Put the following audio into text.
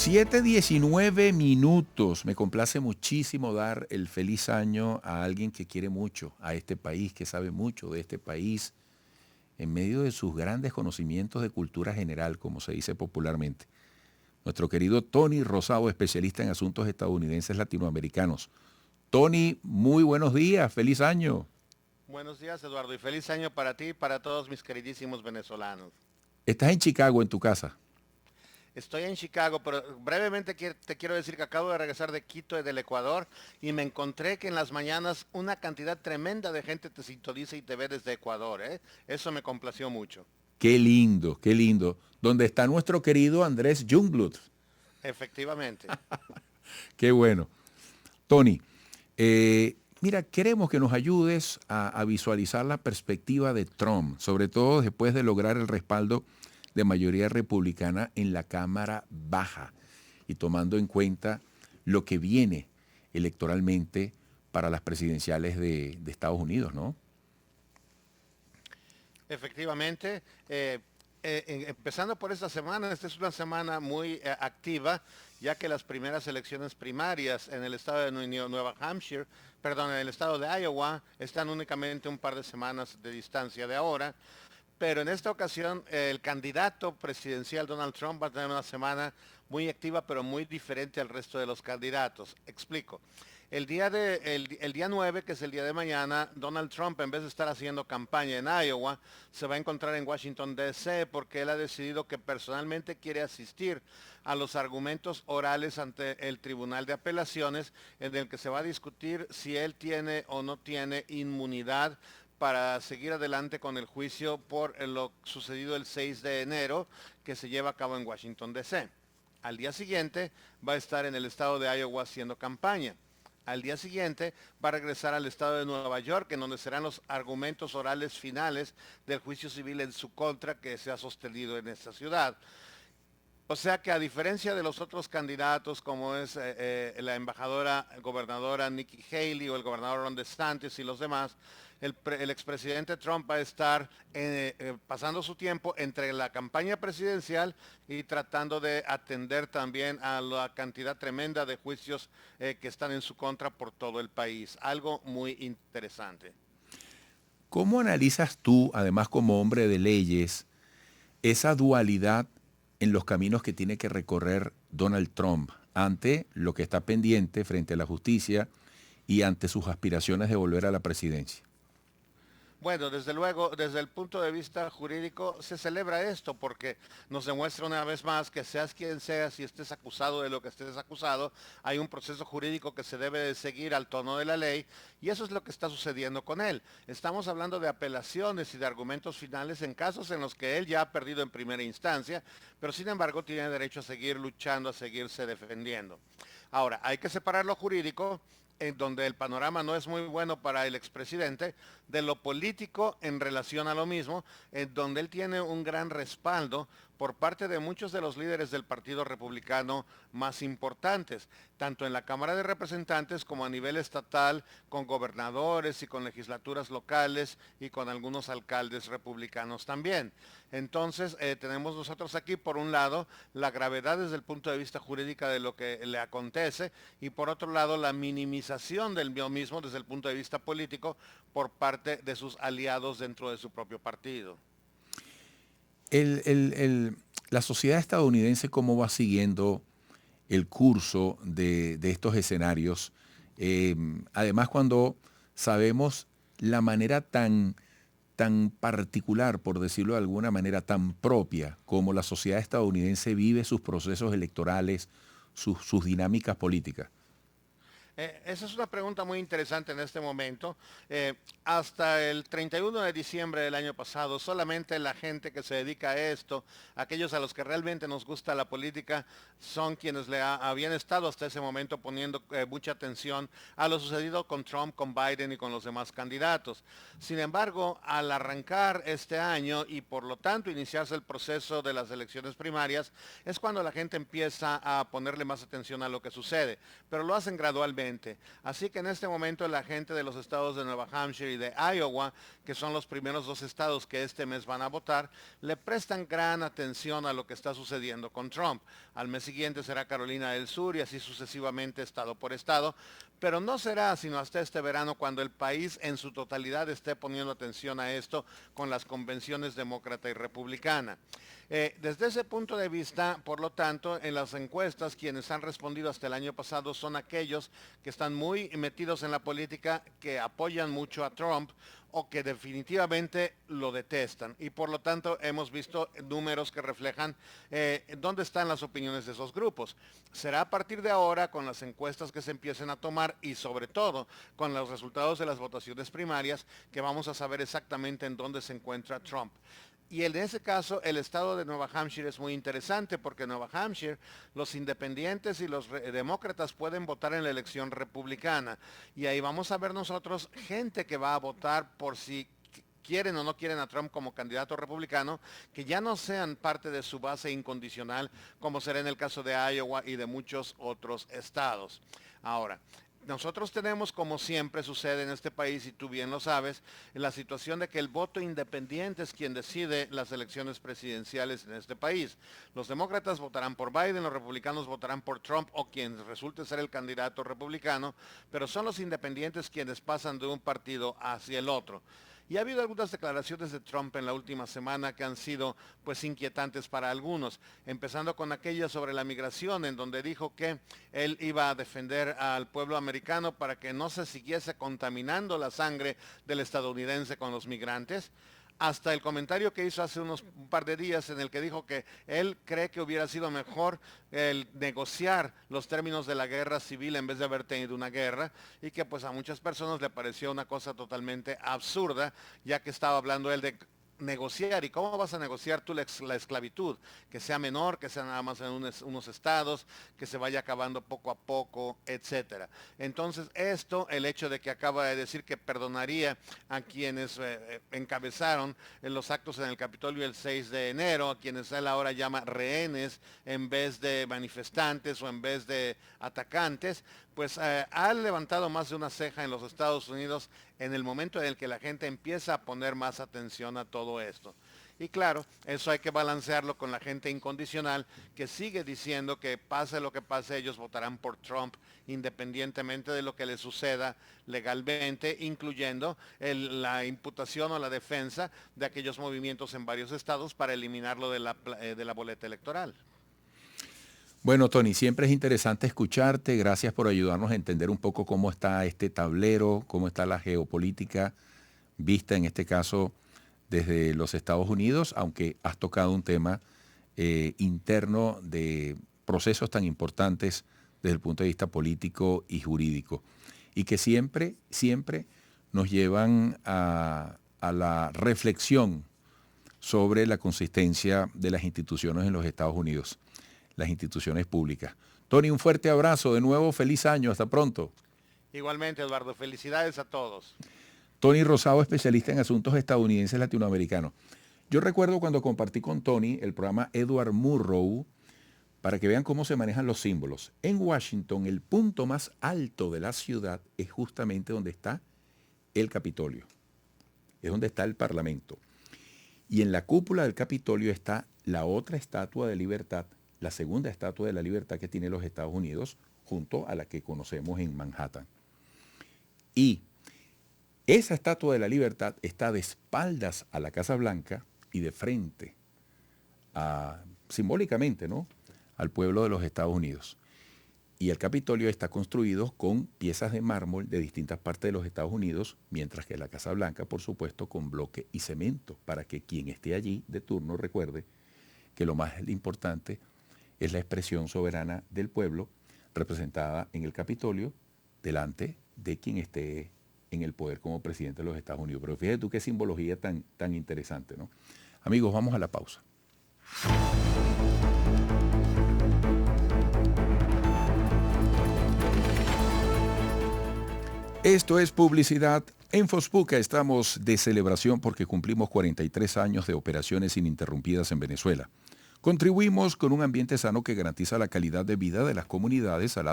7:19. Me complace muchísimo dar el feliz año a alguien que quiere mucho a este país, que sabe mucho de este país, en medio de sus grandes conocimientos de cultura general, como se dice popularmente. Nuestro querido Tony Rosado, especialista en asuntos estadounidenses latinoamericanos. Tony, muy buenos días, feliz año. Buenos días, Eduardo, y feliz año para ti y para todos mis queridísimos venezolanos. Estás en Chicago, en tu casa. Estoy en Chicago, pero brevemente te quiero decir que acabo de regresar de Quito y del Ecuador y me encontré que en las mañanas una cantidad tremenda de gente te sintoniza y te ve desde Ecuador, ¿eh? Eso me complació mucho. Qué lindo, qué lindo. Donde está nuestro querido Andrés Jungblut. Efectivamente. Qué bueno. Tony, mira, queremos que nos ayudes a visualizar la perspectiva de Trump, sobre todo después de lograr el respaldo de mayoría republicana en la Cámara Baja y tomando en cuenta lo que viene electoralmente para las presidenciales de Estados Unidos, ¿no? Efectivamente, empezando por esta semana, esta es una semana muy activa, ya que las primeras elecciones primarias en el estado de Nueva Hampshire, perdón, en el estado de Iowa, están únicamente un par de semanas de distancia de ahora. Pero en esta ocasión el candidato presidencial Donald Trump va a tener una semana muy activa, pero muy diferente al resto de los candidatos. Explico. El día 9, que es el día de mañana, Donald Trump, en vez de estar haciendo campaña en Iowa, se va a encontrar en Washington, D.C., porque él ha decidido que personalmente quiere asistir a los argumentos orales ante el Tribunal de Apelaciones, en el que se va a discutir si él tiene o no tiene inmunidad para seguir adelante con el juicio por lo sucedido el 6 de enero, que se lleva a cabo en Washington, D.C. Al día siguiente va a estar en el estado de Iowa haciendo campaña. Al día siguiente va a regresar al estado de Nueva York, en donde serán los argumentos orales finales del juicio civil en su contra que se ha sostenido en esta ciudad. O sea que a diferencia de los otros candidatos, como es la embajadora gobernadora Nikki Haley o el gobernador Ron DeSantis y los demás, el expresidente Trump va a estar pasando su tiempo entre la campaña presidencial y tratando de atender también a la cantidad tremenda de juicios que están en su contra por todo el país. Algo muy interesante. ¿Cómo analizas tú, además como hombre de leyes, esa dualidad en los caminos que tiene que recorrer Donald Trump ante lo que está pendiente frente a la justicia y ante sus aspiraciones de volver a la presidencia? Bueno, desde luego, desde el punto de vista jurídico, se celebra esto porque nos demuestra una vez más que seas quien seas y estés acusado de lo que estés acusado, hay un proceso jurídico que se debe de seguir al tono de la ley y eso es lo que está sucediendo con él. Estamos hablando de apelaciones y de argumentos finales en casos en los que él ya ha perdido en primera instancia, pero sin embargo tiene derecho a seguir luchando, a seguirse defendiendo. Ahora, hay que separar lo jurídico, en donde el panorama no es muy bueno para el expresidente, de lo político en relación a lo mismo, en donde él tiene un gran respaldo por parte de muchos de los líderes del Partido Republicano más importantes, tanto en la Cámara de Representantes como a nivel estatal, con gobernadores y con legislaturas locales y con algunos alcaldes republicanos también. Entonces, tenemos nosotros aquí, por un lado, la gravedad desde el punto de vista jurídico de lo que le acontece y por otro lado, la minimización del mismo desde el punto de vista político por parte de sus aliados dentro de su propio partido. La sociedad estadounidense, ¿cómo va siguiendo el curso de estos escenarios? Además, cuando sabemos la manera tan particular, por decirlo de alguna manera, tan propia como la sociedad estadounidense vive sus procesos electorales, sus dinámicas políticas. Esa es una pregunta muy interesante en este momento. Hasta el 31 de diciembre del año pasado, solamente la gente que se dedica a esto, aquellos a los que realmente nos gusta la política, son quienes habían estado hasta ese momento poniendo mucha atención a lo sucedido con Trump, con Biden y con los demás candidatos. Sin embargo, al arrancar este año y por lo tanto iniciarse el proceso de las elecciones primarias, es cuando la gente empieza a ponerle más atención a lo que sucede, pero lo hacen gradualmente. legalmente. Así que en este momento la gente de los estados de Nueva Hampshire y de Iowa, que son los primeros dos estados que este mes van a votar, le prestan gran atención a lo que está sucediendo con Trump. Al mes siguiente será Carolina del Sur y así sucesivamente estado por estado, pero no será sino hasta este verano cuando el país en su totalidad esté poniendo atención a esto con las convenciones demócrata y republicana. Desde ese punto de vista, por lo tanto, en las encuestas, quienes han respondido hasta el año pasado son aquellos que están muy metidos en la política, que apoyan mucho a Trump o que definitivamente lo detestan. Y por lo tanto hemos visto números que reflejan dónde están las opiniones de esos grupos. Será a partir de ahora, con las encuestas que se empiecen a tomar y sobre todo con los resultados de las votaciones primarias, que vamos a saber exactamente en dónde se encuentra Trump. Y en ese caso, el estado de Nueva Hampshire es muy interesante porque en Nueva Hampshire los independientes y los demócratas pueden votar en la elección republicana. Y ahí vamos a ver nosotros gente que va a votar por si quieren o no quieren a Trump como candidato republicano, que ya no sean parte de su base incondicional, como será en el caso de Iowa y de muchos otros estados. Ahora, nosotros tenemos, como siempre sucede en este país, y tú bien lo sabes, la situación de que el voto independiente es quien decide las elecciones presidenciales en este país. Los demócratas votarán por Biden, los republicanos votarán por Trump o quien resulte ser el candidato republicano, pero son los independientes quienes pasan de un partido hacia el otro. Y ha habido algunas declaraciones de Trump en la última semana que han sido pues inquietantes para algunos, empezando con aquella sobre la migración, en donde dijo que él iba a defender al pueblo americano para que no se siguiese contaminando la sangre del estadounidense con los migrantes, hasta el comentario que hizo hace un par de días en el que dijo que él cree que hubiera sido mejor el negociar los términos de la guerra civil en vez de haber tenido una guerra, y que pues a muchas personas le pareció una cosa totalmente absurda, ya que estaba hablando él de negociar. ¿Y cómo vas a negociar tú la esclavitud? Que sea menor, que sea nada más en unos estados, que se vaya acabando poco a poco, etcétera. Entonces esto, el hecho de que acaba de decir que perdonaría a quienes encabezaron los actos en el Capitolio el 6 de enero, a quienes él ahora llama rehenes en vez de manifestantes o en vez de atacantes, pues ha levantado más de una ceja en los Estados Unidos en el momento en el que la gente empieza a poner más atención a todo esto. Y claro, eso hay que balancearlo con la gente incondicional que sigue diciendo que pase lo que pase, ellos votarán por Trump independientemente de lo que le suceda legalmente, incluyendo la imputación o la defensa de aquellos movimientos en varios estados para eliminarlo de la boleta electoral. Bueno, Tony, siempre es interesante escucharte. Gracias por ayudarnos a entender un poco cómo está este tablero, cómo está la geopolítica vista en este caso desde los Estados Unidos, aunque has tocado un tema interno de procesos tan importantes desde el punto de vista político y jurídico, y que siempre nos llevan a la reflexión sobre la consistencia de las instituciones en los Estados Unidos, las instituciones públicas. Tony, un fuerte abrazo, de nuevo feliz año, hasta pronto. Igualmente, Eduardo, felicidades a todos. Tony Rosado, especialista en asuntos estadounidenses latinoamericanos. Yo recuerdo cuando compartí con Tony el programa Edward Murrow, para que vean cómo se manejan los símbolos. En Washington, el punto más alto de la ciudad es justamente donde está el Capitolio, es donde está el Parlamento. Y en la cúpula del Capitolio está la otra estatua de libertad, la segunda estatua de la libertad que tiene los Estados Unidos, junto a la que conocemos en Manhattan. Y esa estatua de la libertad está de espaldas a la Casa Blanca y de frente, simbólicamente, ¿no?, al pueblo de los Estados Unidos. Y el Capitolio está construido con piezas de mármol de distintas partes de los Estados Unidos, mientras que la Casa Blanca, por supuesto, con bloque y cemento, para que quien esté allí de turno recuerde que lo más importante es la expresión soberana del pueblo representada en el Capitolio delante de quien esté en el poder como presidente de los Estados Unidos. Pero fíjate tú qué simbología tan interesante, ¿no? Amigos, vamos a la pausa. Esto es publicidad. En Fosbuca estamos de celebración porque cumplimos 43 años de operaciones ininterrumpidas en Venezuela. Contribuimos con un ambiente sano que garantiza la calidad de vida de las comunidades al